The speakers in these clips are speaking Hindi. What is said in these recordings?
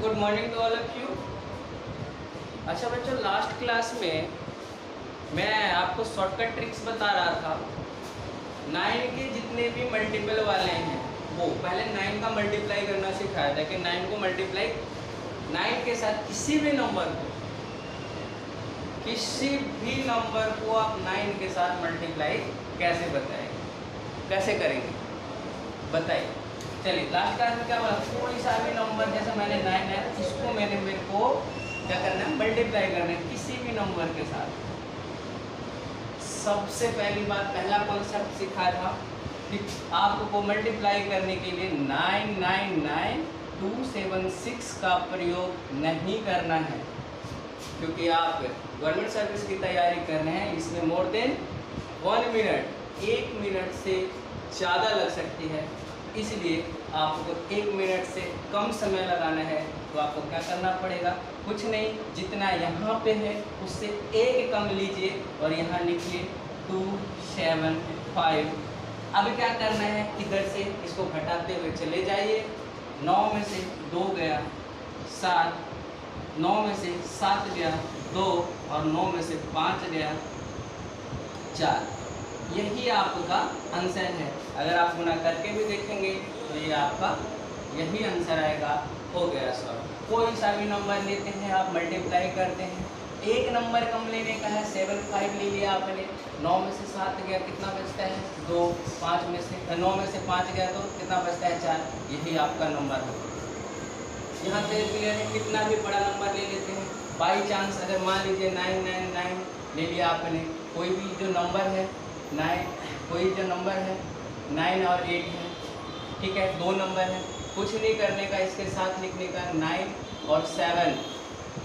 Good morning to all of you. अच्छा बच्चों, लास्ट क्लास में मैं आपको शॉर्टकट ट्रिक्स बता रहा था। 9 के जितने भी मल्टीपल वाले हैं वो पहले 9 का मल्टीप्लाई करना सिखाया था कि 9 को मल्टीप्लाई 9 के साथ किसी भी नंबर को आप 9 के साथ मल्टीप्लाई कैसे करेंगे बताइए। चलिए, लास्ट क्लास में क्या बोला, कोई सा भी नंबर, जैसे मैंने 9 है इसको मेरे को क्या करना है, मल्टीप्लाई करना है किसी भी नंबर के साथ। सबसे पहली बात, पहला कॉन्सेप्ट सिखाया था कि आपको मल्टीप्लाई करने के लिए 999276 का प्रयोग नहीं करना है, क्योंकि आप गवर्नमेंट सर्विस की तैयारी कर रहे हैं। इसमें मोर देन 1 मिनट, 1 मिनट से ज़्यादा लग सकती है, इसलिए आपको 1 मिनट से कम समय लगाना है। तो आपको क्या करना पड़ेगा, कुछ नहीं, जितना यहाँ पे है उससे 1 कम लीजिए और यहाँ लिखिए 275। अब क्या करना है, इधर से इसको घटाते हुए चले जाइए। 9 में से 2 गया 7, 9 में से 7 गया 2 और 9 में से 5 गया 4। यही आपका आंसर है। अगर आप गुना करके भी देखेंगे तो ये आपका यही आंसर आएगा। हो गया सॉल्व। कोई सा भी नंबर लेते हैं आप, मल्टीप्लाई करते हैं। एक नंबर कम लेने का है, 75 ले लिया आपने। 9 में से 7 गया, कितना बचता है 2। 5 में से 9 में से 5 गया तो कितना बचता है 4। यही आपका नंबर होगा। यहाँ पे क्लियर है, कितना भी बड़ा नंबर ले लेते हैं। बाई चांस अगर मान लीजिए 999 ले लिया आपने, कोई भी जो नंबर है 9 और 8 है, ठीक है, 2 नंबर है, कुछ नहीं करने का, इसके साथ लिखने का 9 और 7,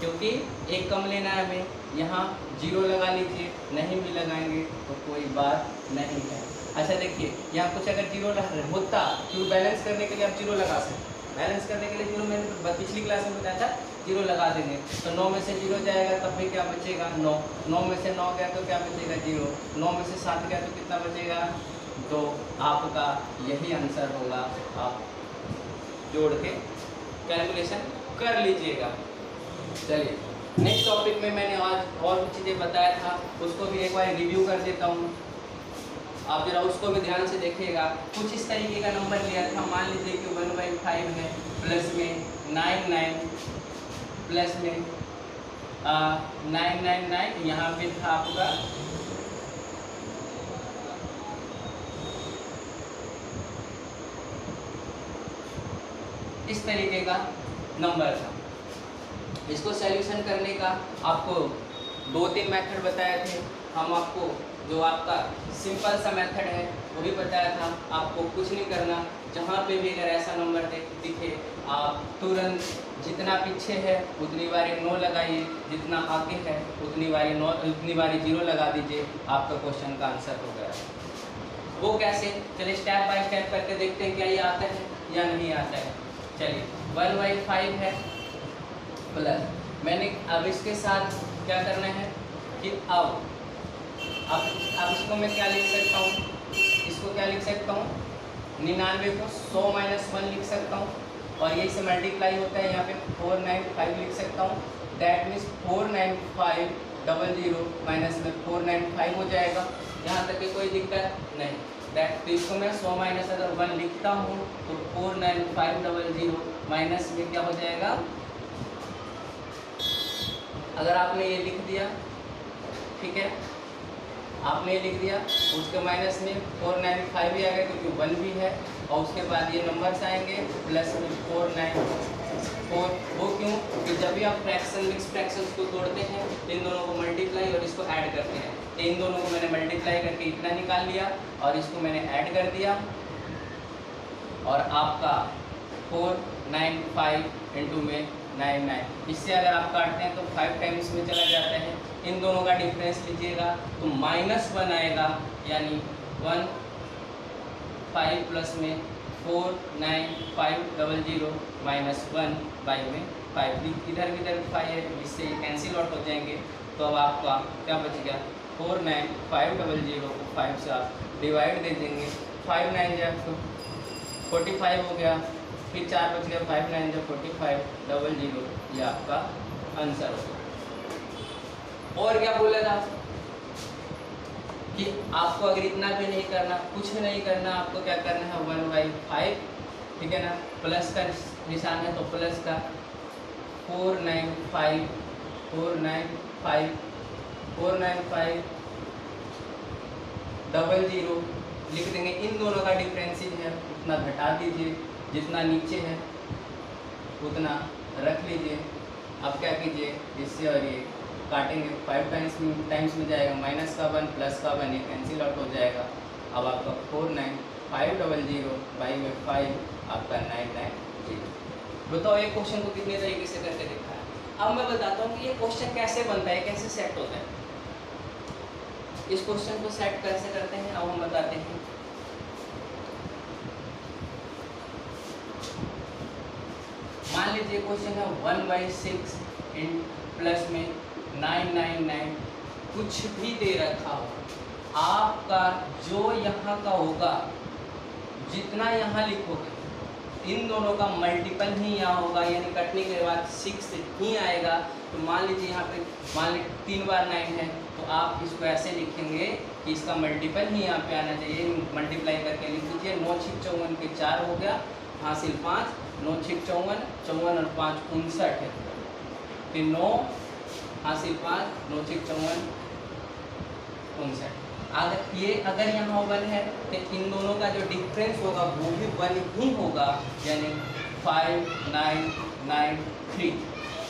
क्योंकि एक कम लेना है हमें। यहाँ 0 लगा लीजिए, नहीं भी लगाएंगे तो कोई बात नहीं है। अच्छा देखिए, यहाँ कुछ अगर 0 होता, क्योंकि बैलेंस करने के लिए आप 0 लगा सकते। बैलेंस करने के लिए 0 मैंने पिछली क्लास में बताया था, 0 लगा देंगे तो 9 में से 0 जाएगा, तब भी क्या बचेगा 9। 9 में से 9 गया तो क्या बचेगा 0। 9 में से 7 गया तो कितना बचेगा 2। आपका यही आंसर होगा। आप जोड़ के कैलकुलेशन कर लीजिएगा। चलिए, नेक्स्ट टॉपिक में मैंने आज और भी चीज़ें बताया था, उसको भी एक बार रिव्यू कर देता हूँ। आप जरा उसको भी ध्यान से देखिएगा। कुछ इस तरीके का नंबर लिया था, मान लीजिए कि 1/5 है, प्लस में 99, प्लस में 999, यहाँ पे था आपका इस तरीके का नंबर था। इसको सॉल्यूशन करने का आपको 2-3 मेथड बताए थे। हम आपको जो आपका सिंपल सा मेथड है वो भी बताया था। आपको कुछ नहीं करना, जहाँ पे भी अगर ऐसा नंबर दिखे आप तुरंत जितना पीछे है उतनी बारी 9 लगाइए, जितना आगे है उतनी बारी 0 लगा दीजिए। आपका क्वेश्चन का आंसर हो गया। वो कैसे, चलिए स्टेप बाय स्टेप करके देखते हैं क्या ये आता है या नहीं आता है। चलिए, 1/5 है प्लस, मैंने अब इसके साथ क्या करना है कि अब इसको मैं क्या लिख सकता हूँ, इसको क्या लिख सकता हूँ, 99 को 100 - 1 लिख सकता हूँ, और यही से मल्टीप्लाई होता है, यहाँ पे 495 लिख सकता हूँ। दैट मीन्स 49500 माइनस में 495 हो जाएगा। यहाँ तक की कोई दिक्कत नहीं। तो इसको मैं 100 - अगर 1 लिखता हूँ तो 49500 माइनस में क्या हो जाएगा, अगर आपने ये लिख दिया, ठीक है, आपने ये लिख दिया, उसके माइनस में 495 भी आएगा क्योंकि 1 भी है, और उसके बाद ये नंबर्स आएंगे प्लस में 494। वो क्यों कि जब भी आप मिक्स फ्रैक्शंस को तोड़ते हैं तो इन दोनों को मल्टीप्लाई और इसको ऐड करते हैं। तो इन दोनों को मैंने मल्टीप्लाई करके इतना निकाल लिया और इसको मैंने ऐड कर दिया, और आपका 495 इंटू में 99। इससे अगर आप काटते हैं तो 5 टाइम्स में चला जाता है। इन दोनों का डिफरेंस लीजिएगा तो -1 आएगा, यानी 15 प्लस में 49500 माइनस 1 बाई में 5। इधर 5 है, इससे कैंसिल आउट हो जाएंगे। तो अब आपका क्या बच गया, 49500 को 5 से आप डिवाइड दे देंगे। 5 9 जा तो 45 हो गया, फिर 4 बच गया, 5 9 जो 45 00, ये आपका आंसर होगा। और क्या बोला था कि आपको अगर इतना भी नहीं करना, कुछ भी नहीं करना, आपको क्या करना है 1/5, ठीक है ना, प्लस का निशान है तो प्लस का 495 00 लिख देंगे। इन दोनों का डिफरेंस है, उतना घटा दीजिए, जितना नीचे है उतना रख लीजिए। अब क्या कीजिए, इससे और ये काटेंगे, 5 टाइम्स में जाएगा, माइनस का 1 प्लस का 1, ये कैंसिल आउट हो जाएगा। अब आपका 49500/5 आपका 990। बताओ ये क्वेश्चन को कितने तरीके से करके देखा है। अब मैं बताता हूँ कि ये क्वेश्चन कैसे बनता है, कैसे सेट होता है। इस क्वेश्चन को सेट कैसे करते हैं अब हम बताते हैं। मान लीजिए क्वेश्चन है 1/6 इन प्लस में 999, कुछ भी दे रखा हो, आपका जो यहाँ का होगा, जितना यहाँ लिखोगे इन दोनों का मल्टीपल ही यहाँ होगा, यानी कटने के बाद 6 ही आएगा। तो मान लीजिए यहाँ पे मान लीजिए 3 बार 9 है, तो आप इसको ऐसे लिखेंगे कि इसका मल्टीपल ही यहाँ पे आना चाहिए, मल्टीप्लाई करके लिख दीजिए। 9 6 54 के 4 हो गया, हासिल 5, 9 6 54, 54 और 5 59 है, फिर 9 हासिल 5, 9 6 54 59। अगर यहाँ 1 है तो इन दोनों का जो डिफरेंस होगा वो भी 1 ही होगा, यानी 5993।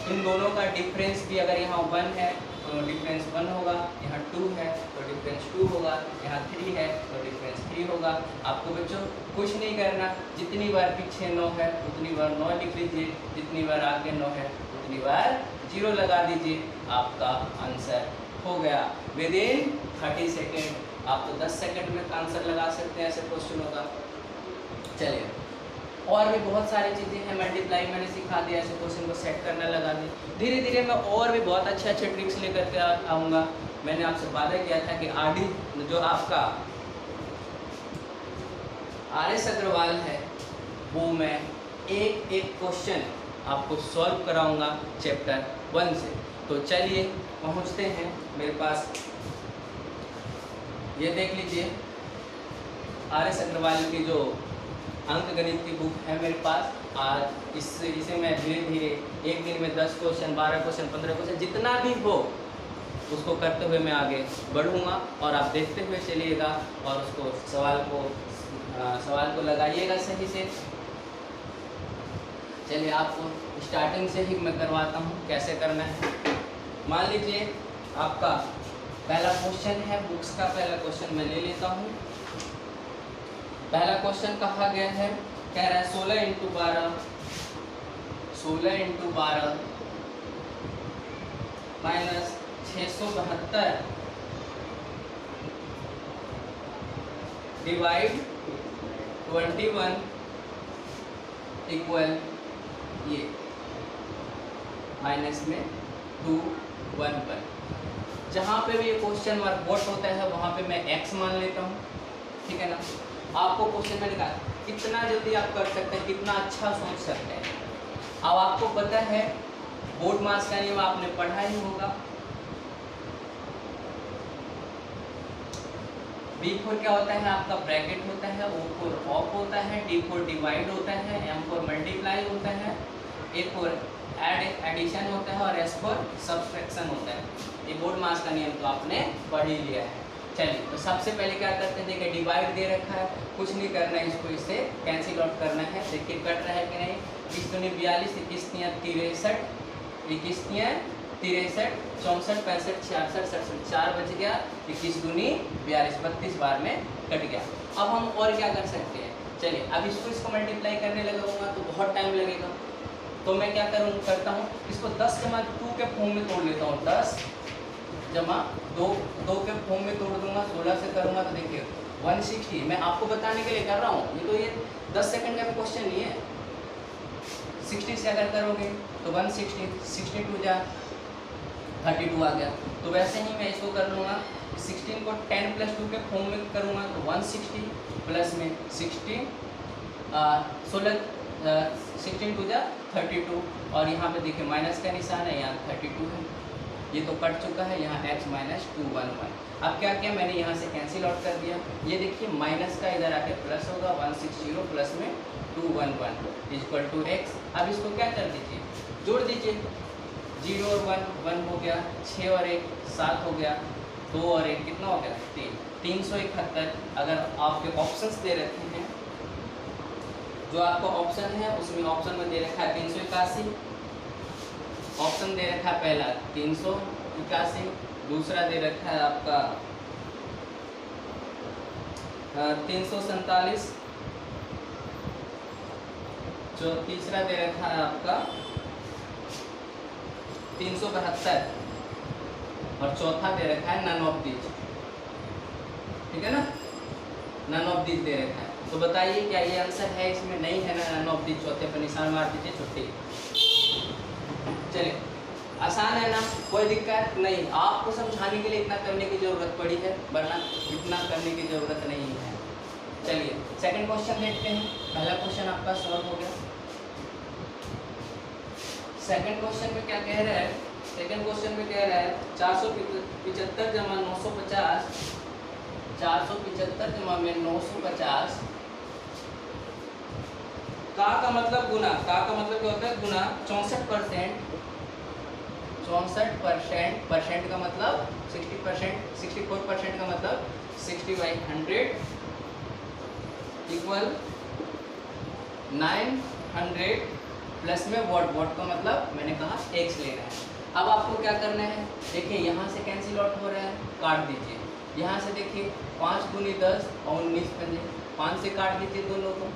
इन दोनों का डिफरेंस भी अगर यहाँ 1 है तो डिफरेंस 1 होगा, यहाँ 2 है तो डिफरेंस 2 होगा, यहाँ 3 है तो डिफरेंस 3 होगा। आपको बच्चों कुछ नहीं करना, जितनी बार पीछे 9 है उतनी बार 9 लिख लीजिए, जितनी बार आगे 9 है उतनी बार 0 लगा दीजिए, आपका आंसर हो गया। विद इन 30 सेकेंड आप तो 10 सेकेंड में आंसर लगा सकते हैं ऐसे क्वेश्चनों का। चलिए और भी बहुत सारी चीज़ें हैं, मल्टीप्लाई मैंने सिखा दिया, ऐसे क्वेश्चन को सेट करना लगा दी। धीरे धीरे मैं और भी बहुत अच्छे अच्छे ट्रिक्स लेकर के आऊँगा। मैंने आपसे वादा किया था कि आरडी जो आपका RS अग्रवाल है वो मैं एक एक क्वेश्चन आपको सॉल्व कराऊंगा चैप्टर 1 से। तो चलिए पहुंचते हैं मेरे पास, ये देख लीजिए RS अग्रवाल की जो अंक गणित की बुक है मेरे पास। आज इसे मैं धीरे धीरे एक दिन में 10 क्वेश्चन 12 क्वेश्चन 15 क्वेश्चन जितना भी हो उसको करते हुए मैं आगे बढ़ूँगा, और आप देखते हुए चलिएगा और उसको सवाल को लगाइएगा सही से। चलिए आपको स्टार्टिंग से ही मैं करवाता हूँ कैसे करना है। मान लीजिए आपका पहला क्वेश्चन है, बुक्स का पहला क्वेश्चन मैं ले लेता हूँ। पहला क्वेश्चन कहा गया है, कह रहा है 16 × 12 माइनस 672 डिवाइड 21 इक्वल ये माइनस में 2 1 पर। जहाँ पे भी ये क्वेश्चन मार्क बोट होता है वहाँ पे मैं x मान लेता हूँ, ठीक है ना। आपको क्वेश्चन मैंने कहा कितना जल्दी आप कर सकते हैं, कितना अच्छा सोच सकते हैं। अब आपको पता है बोर्ड मास का नियम आपने पढ़ा ही होगा। B4 क्या होता है, आपका ब्रैकेट होता है, O4 ऑफ होता है, D4 डिवाइड होता है, M4 मल्टीप्लाई होता है, A4 एडिशन होता है और S4 सब्सट्रैक्शन होता है। ये बोर्ड मास का नियम तो आपने पढ़ ही लिया है। चलिए तो सबसे पहले क्या करते हैं, देखिए डिवाइड दे रखा है, कुछ नहीं करना है, इसको इससे कैंसिल आउट करना है। देखिए कट रहा है कि नहीं, 20 दूनी 42, 21 तियाँ 63, 21 तियाँ 63, 64 65 66 67, 4 बच गया, 21 दूनी 42, 32 बार में कट गया। अब हम और क्या कर सकते हैं, चलिए अब इसको मल्टीप्लाई करने लगाऊंगा तो बहुत टाइम लगेगा। तो मैं क्या करता हूँ, इसको 10 जमा 2 के फॉर्म में तोड़ लेता हूँ। 10 जमा 2 के फॉर्म में तोड़ दूंगा, 16 से करूँगा तो देखिए 160। मैं आपको बताने के लिए कर रहा हूँ, ये 10 सेकंड का क्वेश्चन नहीं है। 60 से अगर करोगे तो 160, 62 जा 32 आ गया। तो वैसे ही मैं इसको कर लूँगा, 16 को 10 + 2 के फॉर्म में करूँगा तो 160 प्लस में 16 16 16 टू जा 32, और यहाँ पे देखिए माइनस का निशान है, यहाँ 32 है, ये तो कट चुका है, यहाँ x माइनस 211। अब क्या किया मैंने, यहाँ से कैंसिल आउट कर दिया, ये देखिए माइनस का इधर आके प्लस होगा, 160 प्लस में 211 इक्वल टू x। अब इसको क्या कर दीजिए, जोड़ दीजिए, 0 और 1 हो गया, 6 और 1 7 हो गया, 2 और 1 कितना हो गया 3, 371। अगर आपके ऑप्शंस दे रखे हैं, जो आपका ऑप्शन है उसमें ऑप्शन में दे रखा है 381, ऑप्शन दे रखा है पहला 381, दूसरा दे रखा है आपका 347, जो तीसरा दे रखा है आपका 372, और चौथा दे रखा है नन ऑफ दीज, ठीक है ना, नन ऑफ दीज दे रखा है। तो बताइए क्या ये आंसर है, इसमें नहीं है ना, नन ऑफ दीज, चौथे पर निशान मार दीजिए, छुट्टी। चलिए आसान है ना, कोई दिक्कत नहीं, आपको समझाने के लिए इतना करने की ज़रूरत पड़ी है, वरना इतना करने की ज़रूरत नहीं है। चलिए सेकंड क्वेश्चन देखते हैं, पहला क्वेश्चन आपका सॉल्व हो गया। सेकंड क्वेश्चन में क्या कह रहा है, सेकंड क्वेश्चन में कह रहा है 475 जमा 950, 475 जमा में 950 का मतलब गुना, का मतलब क्या होता है गुना 64%, 64%, परसेंट का मतलब 60%, 64% का मतलब 60/100 इक्वल 900 प्लस में वॉट, वॉट का मतलब मैंने कहा x लेना है। अब आपको क्या करना है, देखिए यहाँ से कैंसिल आउट हो रहा है, काट दीजिए, यहाँ से देखिए 5 दूनी 10 और 19 पंजे, 5 से काट दीजिए दोनों को,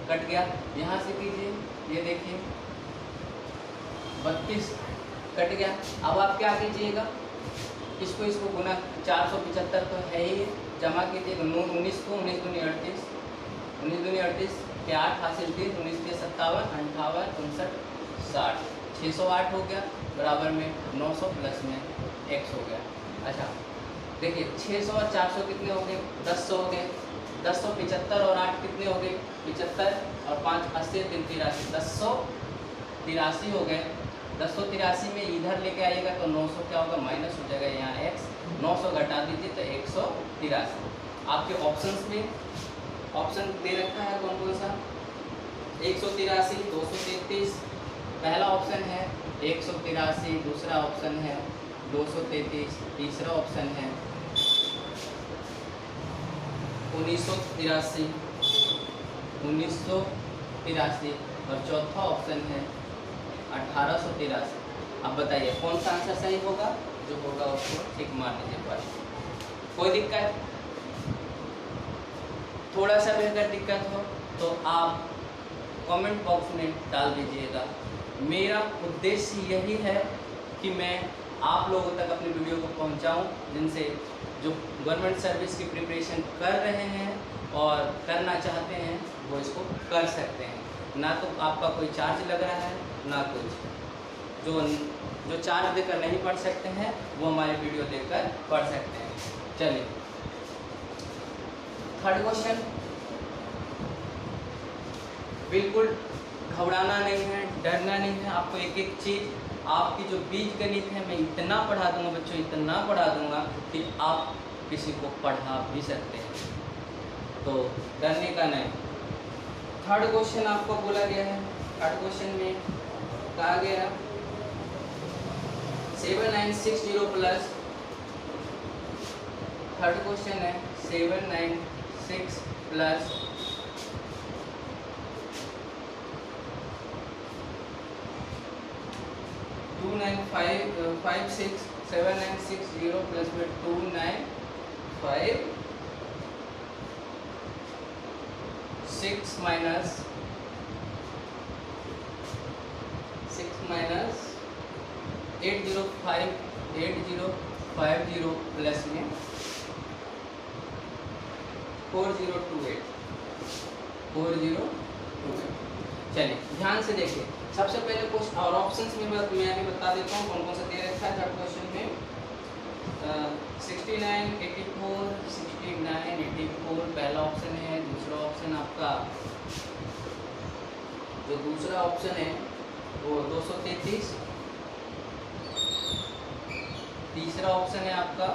कट गया, यहाँ से कीजिए, ये देखिए 32 कट गया। अब आप क्या कीजिएगा, इसको गुना 475 तो है ही, जमा कीजिएगा 19 को, 19 दूनी 38, 19 दूनी 38 के 8 हासिल 30, 19 के 57, 58, 59, 60, 608 हो गया, बराबर में 900 प्लस में x हो गया। अच्छा देखिए 600 और 400 कितने हो गए, 10 हो गए, 1075 और 8 कितने हो गए 75, और 5 80 3 83, 1083 हो गए। 1083 में इधर लेके आइएगा तो 900 क्या होगा, माइनस हो जाएगा, यहाँ x 900 घटा दीजिए तो 183। आपके ऑप्शंस में ऑप्शन दे रखा है कौन कौन सा, 183, 233, पहला ऑप्शन है 183, दूसरा ऑप्शन है 233, तीसरा ऑप्शन है 1983, 1983, और चौथा ऑप्शन है 1883। अब बताइए कौन सा आंसर सही होगा, जो होगा उसको टिक मार दीजिए पर। कोई दिक्कत, थोड़ा सा भी अगर दिक्कत हो तो आप कमेंट बॉक्स में डाल दीजिएगा। मेरा उद्देश्य यही है कि मैं आप लोगों तक अपनी वीडियो को पहुंचाऊं, जिनसे जो गवर्नमेंट सर्विस की प्रिपरेशन कर रहे हैं और करना चाहते हैं वो इसको कर सकते हैं। ना तो आपका कोई चार्ज लग रहा है ना कुछ, जो चार्ज देकर नहीं पढ़ सकते हैं वो हमारे वीडियो देखकर पढ़ सकते हैं। चलिए थर्ड क्वेश्चन, बिल्कुल घबराना नहीं है, डरना नहीं है। आपको एक एक चीज़, आपकी जो बीज गणित है मैं इतना पढ़ा दूंगा बच्चों, इतना पढ़ा दूंगा कि आप किसी को पढ़ा भी सकते हैं, तो डरने का नहीं। थर्ड क्वेश्चन आपको बोला गया है, थर्ड क्वेश्चन में कहा गया 7960 प्लस, थर्ड क्वेश्चन है 796 प्लस 29556, 7960 प्लस में 295 माइनस 8050 प्लस में 4028। चलिए ध्यान से देखिए, सबसे पहले क्वेश्चन और ऑप्शंस में मैं अभी बता देता हूँ कौन कौन सा दे रखा है। थर्ड क्वेश्चन में 69 84 पहला ऑप्शन है, दूसरा ऑप्शन आपका जो दूसरा ऑप्शन है वो 233, तीसरा ऑप्शन है आपका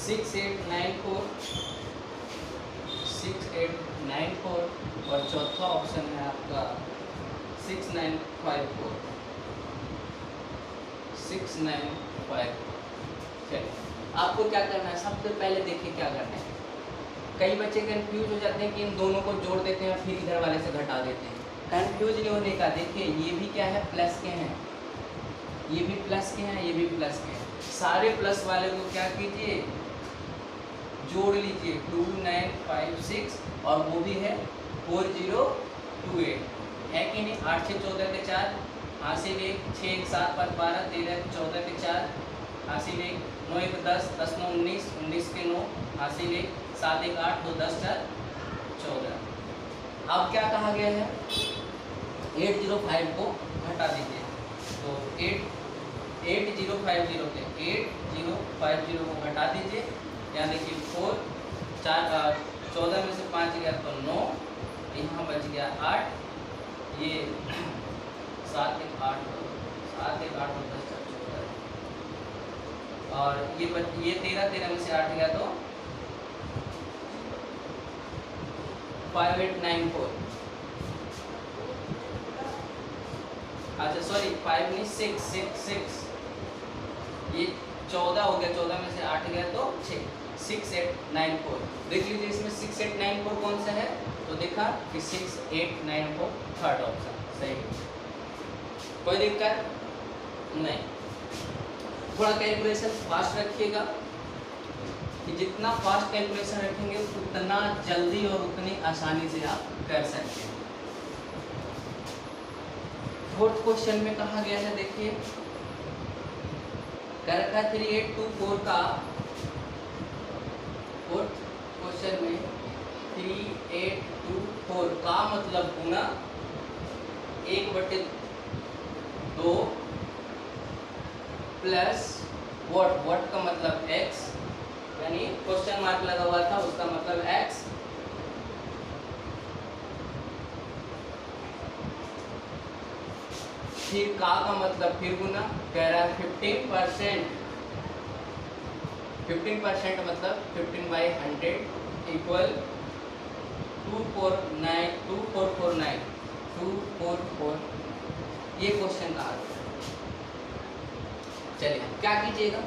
6894, 6894 और चौथा ऑप्शन है आपका 6954, 6954। चलिए आपको क्या करना है, सबसे पहले देखिए क्या करना है। कई बच्चे कंफ्यूज हो जाते हैं कि इन दोनों को जोड़ देते हैं फिर इधर वाले से घटा देते हैं। कंफ्यूज नहीं होने का, देखिए ये भी क्या है, प्लस के हैं, ये भी प्लस के हैं, ये भी प्लस के हैं। सारे प्लस वाले को क्या कीजिए, जोड़ लीजिए 2956 और वो भी है 4028, है कि नहीं। 8 6 14 के 4, हासिल 1, 6 1 7 5 12, 13 14 के 4, हासिल 1, 9 1 10, 10 9 19, 19 के 9, हासिल 1, 7 1 8 2 10 4 14। अब क्या कहा गया है, 805 को घटा दीजिए, तो 8050 के 8050 को घटा दीजिए, यानी कि 4 4 14 में से 5 गया तो 9, यहाँ बच गया 8, ये 7 1 8 7 1 8 10 14, और ये 13 में से 8 गया तो 5894, अच्छा सॉरी 5 नहीं 6, ये 14 हो गया, 14 में से 8 गया तो 6, 6894। देख लीजिए इसमें 6894 कौन सा है, तो देखा कि 6894 थर्ड ऑप्शन सही है। कोई दिक्कत नहीं। थोड़ा कैलकुलेशन फास्ट रखिएगा, कि जितना फास्ट कैलकुलेशन रखेंगे उतना जल्दी और उतनी आसानी से आप कर सकते हैं। फोर्थ क्वेश्चन में कहा गया है, देखिए कर रखा 3824 का, फोर्थ क्वेश्चन में 3824 का मतलब गुना 1/2 प्लस व्हाट का मतलब x, यानी क्वेश्चन मार्क लगा हुआ था उसका मतलब x, फिर का मतलब फिर गुना, कह रहा है 15% मतलब 15/100 इक्वल 2449, ये क्वेश्चन का आंसर। चलिए क्या कीजिएगा,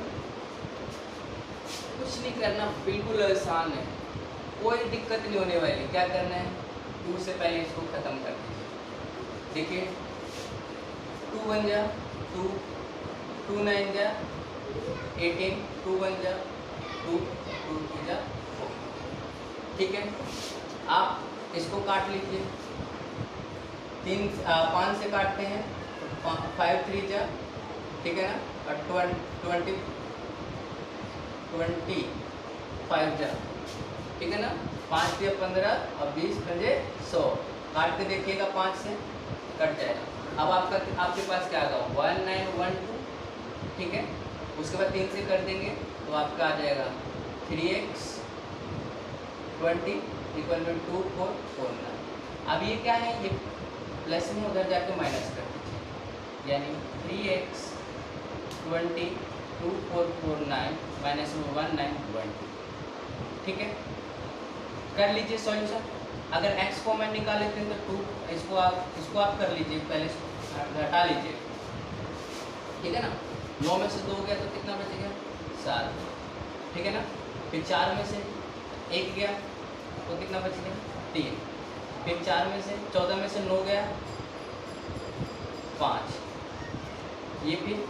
कुछ नहीं करना, बिल्कुल आसान है, कोई दिक्कत नहीं होने वाली। क्या करना है, 2 से पहले इसको खत्म कर दीजिए। देखिए 2 1 जा 2, 2 9 जा 18, 2 1 जा 2, 2 2 जा 4, ठीक है। आप इसको काट लीजिए, 5 से काटते हैं, 5 3 जा, ठीक है ना, और 25 जा, ठीक है ना, 5 3 15 और 20 5 100, काट के देखिएगा 5 से कट जाएगा। अब आपके पास क्या आ गया 1912, ठीक है। उसके बाद 3 से कर देंगे तो आपका आ जाएगा 3x 20 इक्वल टू 2449। अब ये क्या है, ये प्लस में उधर जाके माइनस कर दीजिए, यानी 3x 20 2449 माइनस में 1920, ठीक है। कर लीजिए सॉल्यूशन। अगर x को मैं निकाल लेते हैं तो 2, इसको आप कर लीजिए, पहले घटा लीजिए, ठीक है ना। 9 में से 2 गया तो कितना बचेगा 7, ठीक है ना। फिर 4 में से 1 गया तो कितना बच गया 3, फिर 4 में से 14 में से 9 गया 5, ये फिर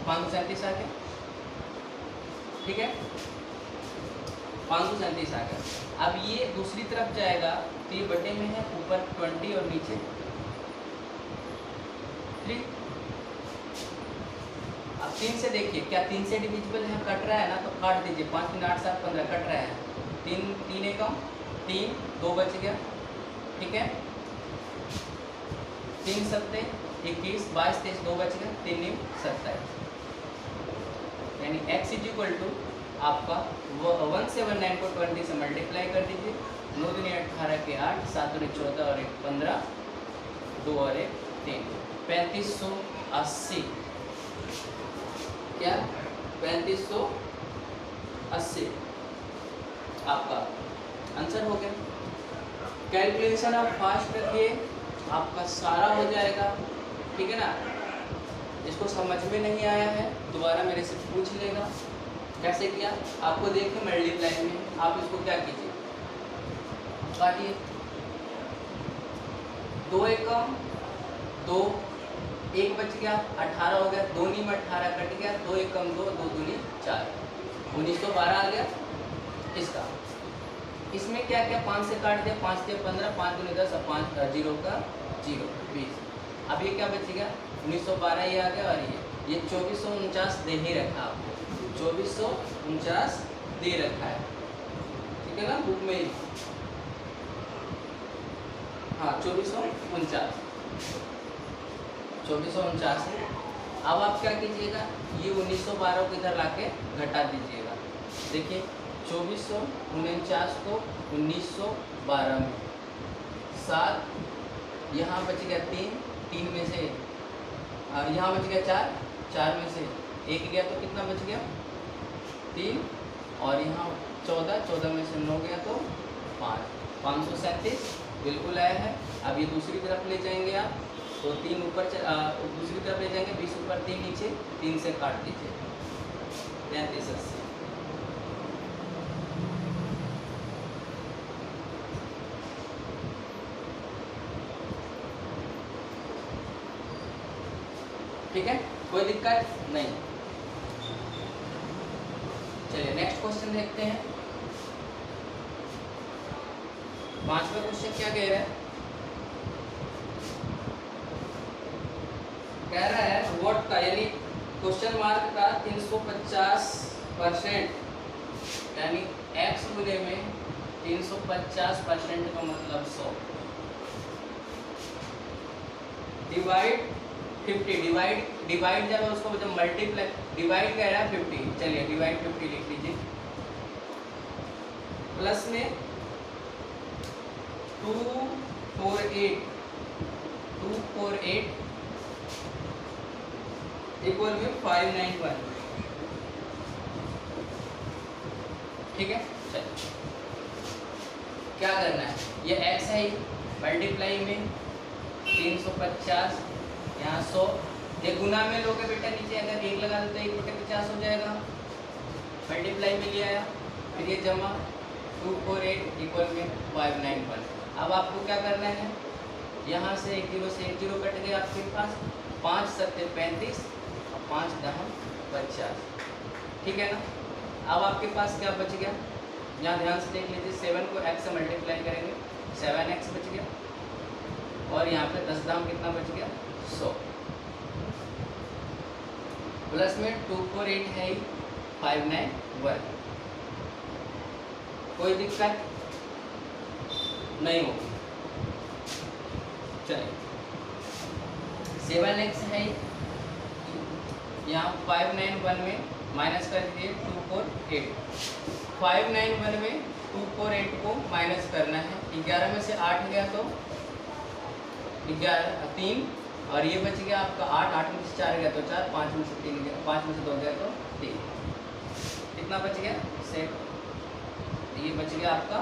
537 आ गया, ठीक है, 537 आ गया। अब ये दूसरी तरफ जाएगा तो ये बटे में है, ऊपर 20 और नीचे 3। अब 3 से देखिए, क्या 3 से डिविजिबल है, कट रहा है ना, तो काट दीजिए, 5 3 8 7 15 कट रहा है, 3 एकम 3, 2 बच गया, ठीक है। 3 7 21 22 23 2 बच गया, 3 9 27, यानी x इज इक्वल टू आपका 179 को 20 से मल्टीप्लाई कर दीजिए। 9 दूनी 18 के 8, 7 दूनी 14 और 1 15, 2 और 1 3, 3580। क्या 3580 आपका आंसर हो गया। कैलकुलेशन आप फास्ट रखिए, आपका सारा हो जाएगा, ठीक है ना। जिसको समझ में नहीं आया है दोबारा मेरे से पूछ लेगा कैसे किया। आपको देखिए मल्टीप्लाई में आप इसको क्या कीजिए, काटिए। 2 एकम 2, 1 बच गया, 18 हो गया, 2 नी में 18 कट गया, 2 एकम 2, 2 दूनी 4, 1912 आ गया इसका। इसमें क्या क्या 5 से काट दिया, 5 से 15, 5 दूनी 10 और 5 0 का 0 20। अब ये क्या बच गया 1912 ये आ गया। और ये 2449 दे ही रखा आपको, 2449 दे रखा है, ठीक है ना बुक में ही। हाँ 2449 है। अब आप क्या कीजिएगा, ये 1912 को इधर लाके घटा दीजिएगा। देखिए 2449 को 1912 में 7, यहाँ बच गया 3 में से, यहाँ बच गया 4 में से 1 गया तो कितना बच गया 3, और यहाँ 14 में से 9 गया तो 5, 537 बिल्कुल आया है। अब ये दूसरी तरफ ले जाएंगे आप तो 3 ऊपर दूसरी तरफ ले जाएंगे, 20 ऊपर 3 नीचे, 3 से काट दीजिए 3380। ठीक है, कोई दिक्कत नहीं। चलिए नेक्स्ट क्वेश्चन देखते हैं। 5वां क्वेश्चन क्या कह रहा है, कह रहा है व्हाट का, यानी क्वेश्चन मार्क का 350%, यानी x गुने में 350% का मतलब 100 डिवाइड 50, डिवाइड जब उसको जब मल्टीप्लाई, डिवाइड कह रहा है 50, चलिए डिवाइड 50 लिख लीजिए। प्लस में 248 इक्वल में 591, ठीक है। चलिए क्या करना है, ये x है, मल्टीप्लाई में 350, यहाँ 100, ये गुना में लोगे बेटा, नीचे अगर 1 लगा देते 1/50 हो जाएगा, मल्टीप्लाई में ले आया, फिर ये जमा 248 इक्वल में 591। अब आपको क्या करना है, यहाँ से 1 0 से 1 0 कट गया आपके पास, 5 7 35 और 5 10 50, ठीक है ना। अब आपके पास क्या बच गया, यहाँ ध्यान से देख लीजिए, 7 को x से मल्टीप्लाई करेंगे 7x बच गया, और यहाँ पे 10 दाम कितना बच गया 100, प्लस में 248 है 591। कोई दिक्कत नहीं होगी। चलिए 7x है, यहाँ 591 में माइनस कर दीजिए 248, 591 में 248 को माइनस करना है, 11 में से 8 गया तो 11 3, और ये बच गया आपका 8 में से 4 गया तो 4, 5 में से 3 गया, 5 में से 2 गया तो 3, कितना बच गया 7, ये बच गया आपका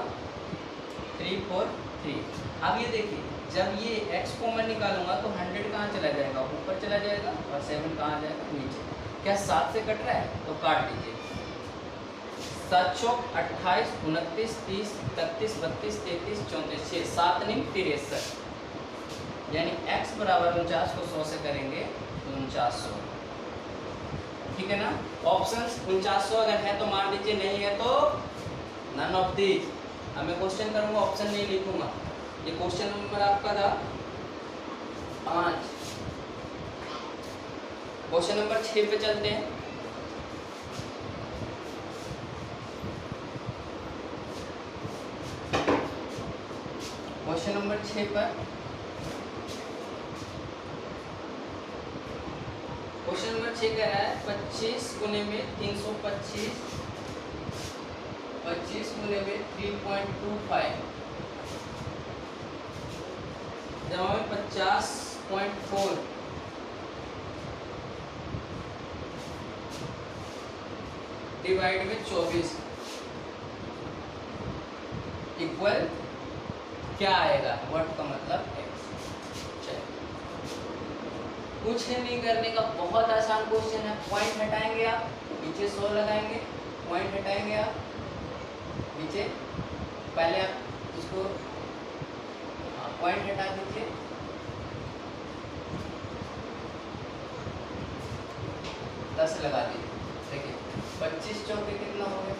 343। अब ये देखिए जब ये x कॉमन निकालूंगा तो 100 कहाँ चला जाएगा, ऊपर चला जाएगा, और 7 कहाँ जाएगा नीचे। क्या 7 से कट रहा है तो काट दीजिए, 7 चौक 28 29 30 31 32 33 34 6, 7 9 63, यानी x बराबर 49 को 100 से करेंगे तो 4900, ठीक है ना। ऑप्शंस 4900 अगर है तो मार दीजिए, नहीं है तो नन ऑफ दीज। अब मैं क्वेश्चन करूंगा, ऑप्शन नहीं लिखूंगा। ये क्वेश्चन नंबर आपका था 5। क्वेश्चन नंबर 6 पे चलते हैं। क्वेश्चन नंबर 6 पर क्वेश्चन नंबर 6 कह रहा है 25 गुने में 325 25 गुने में 3.25 जमा में 50.4 डिवाइड में 24 इक्वल क्या आएगा? व्हाट का मतलब x। कुछ नहीं करने का, बहुत आसान क्वेश्चन है। पॉइंट हटाएंगे आप, नीचे 100 लगाएंगे, पॉइंट हटाएंगे आप नीचे, पहले आप इसको पॉइंट हटा दीजिए, दस लगा दीजिए। देखिए 25 चौके कितना हो गया?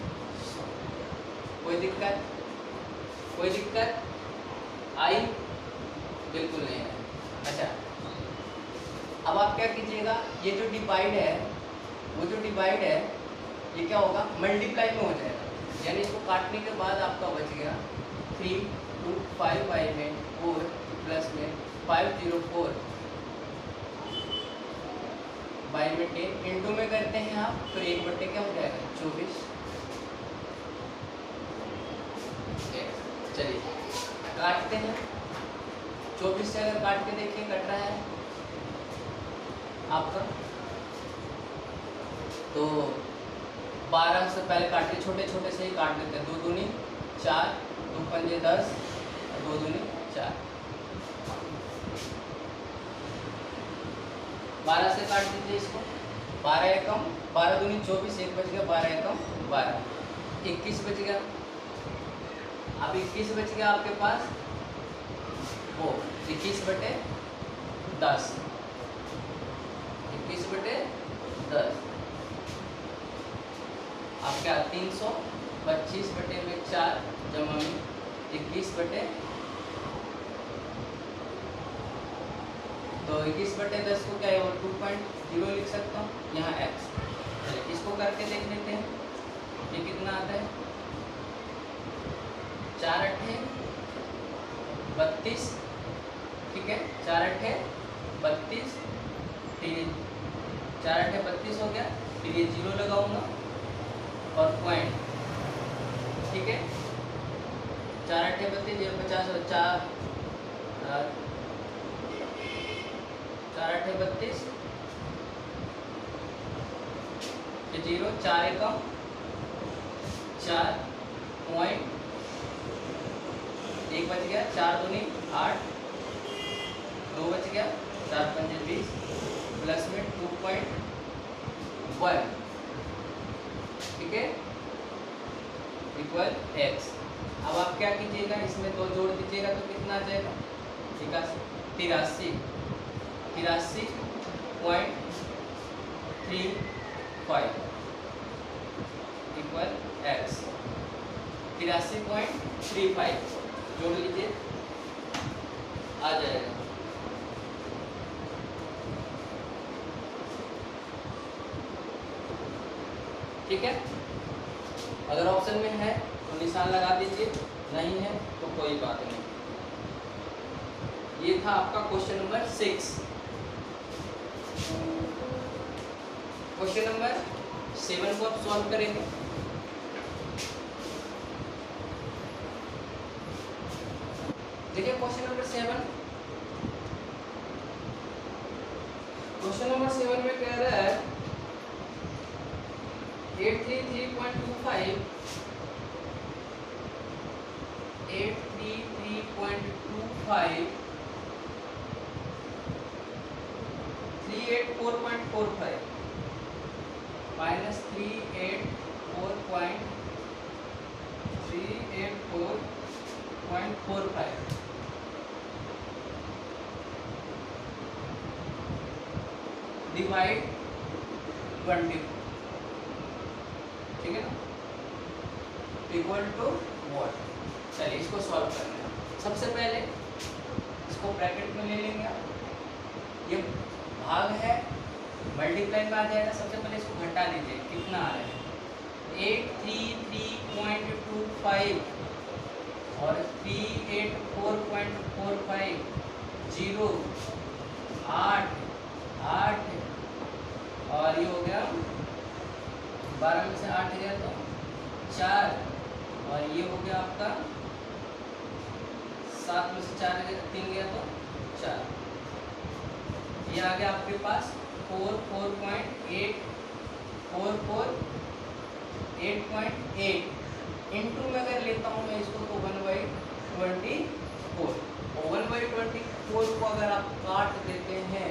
कोई दिक्कत? कोई दिक्कत आई? बिल्कुल नहीं है। अच्छा, अब आप क्या कीजिएगा, ये जो डिवाइड है, वो जो डिवाइड है ये क्या होगा? मल्टीप्लाई में हो जाएगा, यानी इसको काटने के बाद आपका बच गया 3 2 5 बाई में 4 प्लस में 504 बाई में 10 इंटू में करते हैं आप, तो 1/, क्या हो जाएगा? 24। चलिए काटते हैं, 24 से अगर काट के देखिए कट रहा है आपका, तो 12 से पहले काटिए, छोटे छोटे से ही काट देते हैं। 2 दूनी 4, 2 पंजे 10, 2 दूनी 4। 12 से काट दीजिए इसको, 12 एकम 12 दूनी 24, 1 बच गया, 12 एकम 12, 21 बच गया। अब 21 बच गया आपके पास, वो 21/10, 21/10 आप क्या 325/4 जमा में 21/, तो 21/10 को क्या है, वो 2.0 लिख सकता हूँ यहाँ x। चलिए इसको करके देख लेते हैं, ये कितना आता है? 4 8 32, ठीक है, 4 8 32, फिर 4 8 32 हो गया, फिर ये 0 लगाऊंगा और पॉइंट, ठीक है, 4 8 32, ये 50 और 4 8 32, ये 0, 4 एकम 4 पॉइंट, 1 बच गया, 4 दूनी 8, 2 बच गया, 4 पंजे 20, प्लस में 2.1, ठीक है, इक्वल x। अब आप क्या कीजिएगा, इसमें 2 जोड़ दीजिएगा तो कितना आ जाएगा? 83 83.35 इक्वल x। 83.35 जोड़ लीजिए, आ जाएगा। ठीक है, अगर ऑप्शन में है तो निशान लगा दीजिए, नहीं है तो कोई बात नहीं। ये था आपका क्वेश्चन नंबर 6। क्वेश्चन नंबर 7 को आप सॉल्व करेंगे। देखिए क्वेश्चन नंबर 7, क्वेश्चन नंबर 7 में कह रहा है 833.25 384.45 माइनस 384.45 डिवाइड 20, ठीक है ना, इक्वल टू व्हाट? चलिए इसको सॉल्व करना है। सबसे पहले इसको ब्रैकेट में ले लेंगे आप, ये भाग है, मल्टीप्लाई में आ जाएगा। सबसे पहले इसको घटा दीजिए, कितना आ रहा है? 833.25 और 384.45, 0 8 8 और ये हो गया 12 में से 8 गया तो 4 और ये हो गया आपका 7 में से 3 गया तो 4। ये आ गया आपके पास 8.8 इंटू में अगर लेता हूँ मैं इसको तो 1/24। और 1/24 को अगर आप काट देते हैं,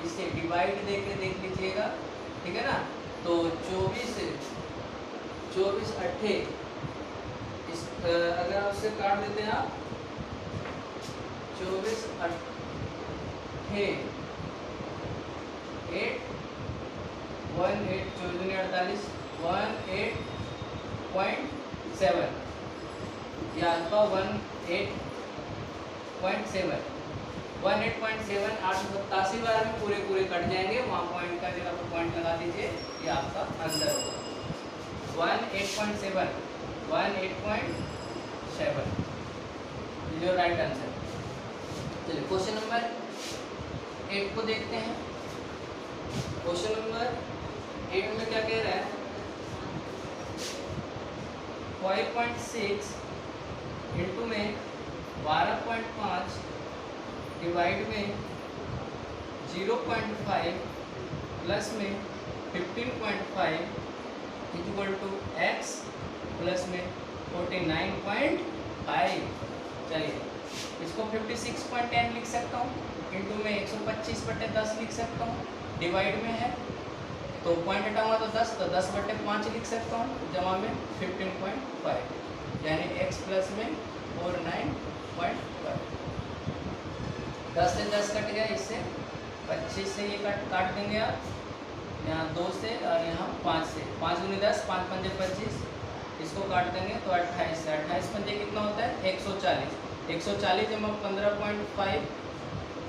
इसे डिवाइड देके देख लीजिएगा, ठीक है ना। तो 24 अट्ठे अगर आप उसे काट देते हैं आप 24 अट्ठे 8 18 48 18.7 या आपका 18.7 887 बार में पूरे कट जाएंगे। वहाँ पॉइंट का जगह पर पॉइंट लगा दीजिए, ये आपका आंसर होगा 18.7 जो राइट आंसर। चलिए क्वेश्चन नंबर 8 को देखते हैं। क्वेश्चन नंबर 8 में क्या कह रहा है, 5.6 इंटू में 12.5 डिवाइड में 0.5 प्लस में 15.5 इक्वल टू एक्स प्लस में 49.5। चलिए इसको 56.10 लिख सकता हूँ, इंटू में 125/10 लिख सकता हूँ, डिवाइड में है तो पॉइंट हटाऊंगा तो 10, तो 10/5 लिख सकता हूँ, जमा में 15.5 यानी x प्लस में 49.5। 10 से 10 कट गया, इससे 25 से ये काट देंगे आप, यहाँ 2 से और यहाँ 5 से, 5 दूनी 10 5 पंजे 25, इसको काट देंगे तो 28 से, 28 पंजे कितना होता है 140, 140 जमा 15.5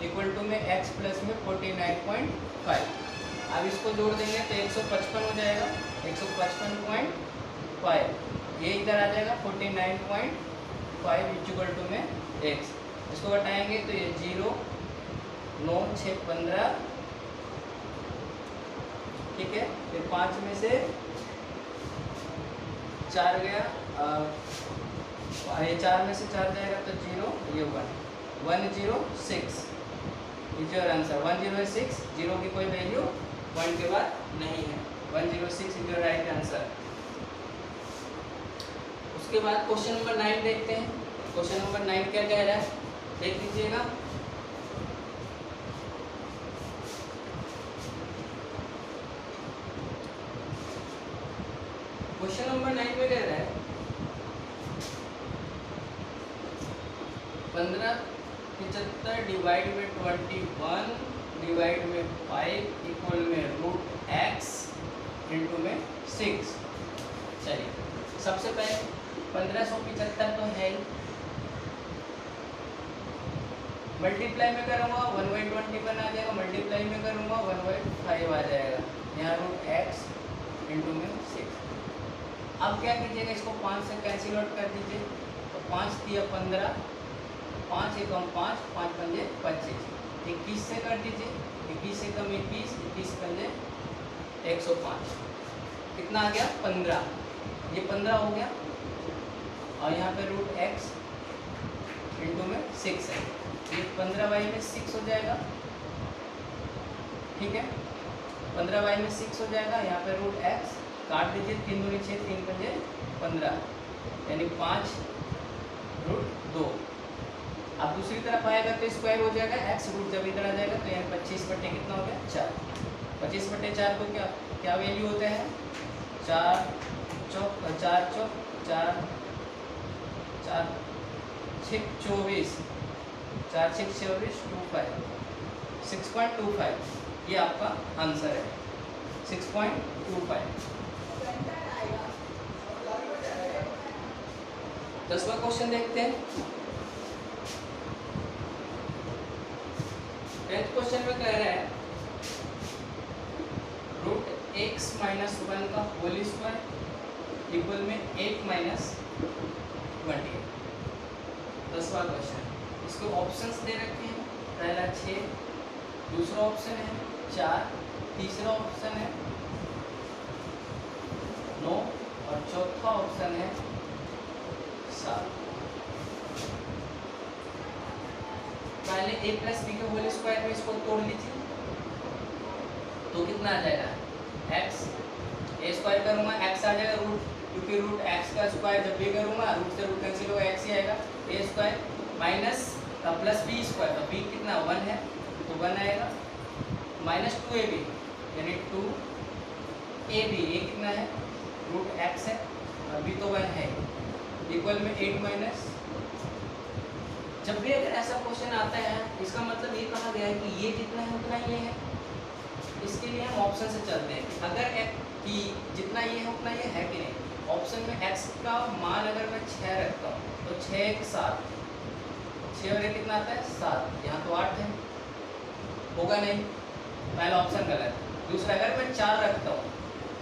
इक्वल टू में x प्लस में 49.5। अब इसको जोड़ देंगे तो 155 हो जाएगा, 155.5 ये इधर आ जाएगा 49.5 इक्वल टू में x। इसको घटाएंगे तो ये 0 9 6 15, ठीक है। फिर 5 में से 4 गया, ये 4 में से 4 जाएगा तो 0, ये 106 इज योर आंसर। 106, 0 की कोई वैल्यू पॉइंट के बाद नहीं है, 106 इज योर राइट आंसर। उसके बाद क्वेश्चन नंबर 9 देखते हैं। क्वेश्चन नंबर 9 क्या कह रहा है, देख लीजिएगा। क्वेश्चन नंबर 9 में कह रहा है 1575 डिवाइड में 21 डिवाइड में 5 इक्वल में √x इंटू में 6। चलिए सबसे पहले 1575 तो है ही, मल्टीप्लाई में करूँगा 1/20 बना जाएगा, मल्टीप्लाई में करूँगा 1/5 आ जाएगा, यहाँ √x इंटू में 6। अब क्या कीजिएगा, इसको 5 से कैंसिल आउट कर दीजिए, तो 5 दिया 15, 5 एकम 5, 5 पंजे 25, 21 से कर दीजिए, 21 से कम 21, 21 पंजे 105, कितना आ गया 15, ये 15 हो गया। और यहाँ पे √x इंटू में 6 है, ये 15y में 6 हो जाएगा, ठीक है। 15y में 6 हो जाएगा, यहाँ पे √x काट दीजिए, 3 दूनी 6, 3 पंजे 15 यानी 5√2। अब दूसरी तरफ आएगा तो स्क्वायर हो जाएगा, x रूट जब इधर आ जाएगा तो यहाँ 25/, कितना हो गया 4, 25/4 को क्या वैल्यू होता है 4 चौक 4 6 24, 4 6 24 6.25, ये आपका आंसर है 6.25। 10वां क्वेश्चन देखते हैं। 10th क्वेश्चन में कह रहा है √x - 1 का होल स्क्वायर इक्वल में 8 - 28। 10वां क्वेश्चन, इसको ऑप्शंस दे रखे हैं, पहला 6, दूसरा ऑप्शन है 4, तीसरा ऑप्शन है 9 और चौथा ऑप्शन है 7। पहले a प्लस बी के होल स्क्वायर में इसको तोड़ लीजिए तो कितना आ जाएगा x, a स्क्वायर करूँगा x आ जाएगा रूट, क्योंकि रूट x का स्क्वायर जब भी करूँगा रूट से रूट कैंसिल होगा x ही आएगा, a square minus plus B square, तो b कितना 1 है तो 1 आएगा, माइनस 2ab यानी 2ab, ये कितना है रूट x है और b तो 1 है, इक्वल में 8 माइनस। जब भी अगर ऐसा क्वेश्चन आता है इसका मतलब ये कहा गया है कि ये जितना है उतना ये है, इसके लिए हम ऑप्शन से चलते हैं कि अगर कि जितना ये है उतना ये है कि नहीं। ऑप्शन में x का मान अगर मैं 6 रखता हूँ तो 6 1 7, 6 और 1 कितना आता है 7, यहाँ तो 8 है, होगा नहीं, पहला ऑप्शन गलत। दूसरा अगर मैं 4 रखता हूँ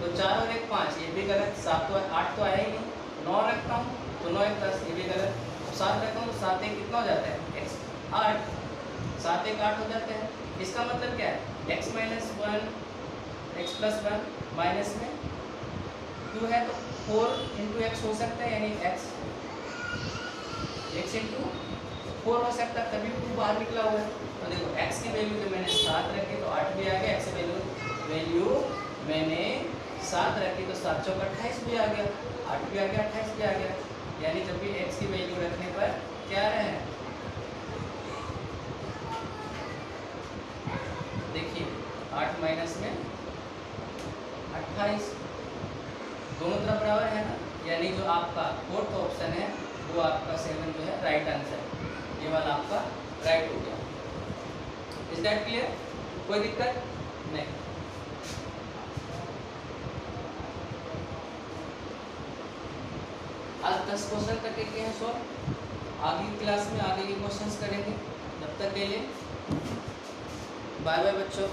तो 4 और 1 5, ये भी गलत, 7 तो 8 तो आया ही नहीं। 9 रखता हूँ तो 9 1 10, ये भी गलत। 7 रखता हूँ तो 7 1 कितना हो जाता है x 8, 7 1 8 हो जाते हैं। इसका मतलब क्या है x minus 1 x plus 1 minus में 2 है तो 4 इंटू एक्स हो सकता है, यानी x इंटू 4 हो सकता है, तभी 2 बाहर निकला हुआ है। तो देखो x की वैल्यू जो मैंने 7 रखी तो 8 भी आ गया, x की वैल्यू मैंने 7 रखी तो 7 चौक 28 भी आ गया, 8 भी आ गया, 28 भी आ गया, यानी जब भी x की वैल्यू रखने पर क्या आ रहे हैं देखिए 8 माइनस में 28, दोनों तरफ बराबर है ना, यानी जो आपका फोर्थ ऑप्शन है वो आपका 7 जो है राइट आंसर, ये वाला आपका राइट हो गया। Is that clear? कोई दिक्कत नहीं। आज 10 क्वेश्चन तक के हैं सॉल्व, आगे की क्लास में आगे के क्वेश्चंस करेंगे। तब तक के लिए बाय बाय बच्चों।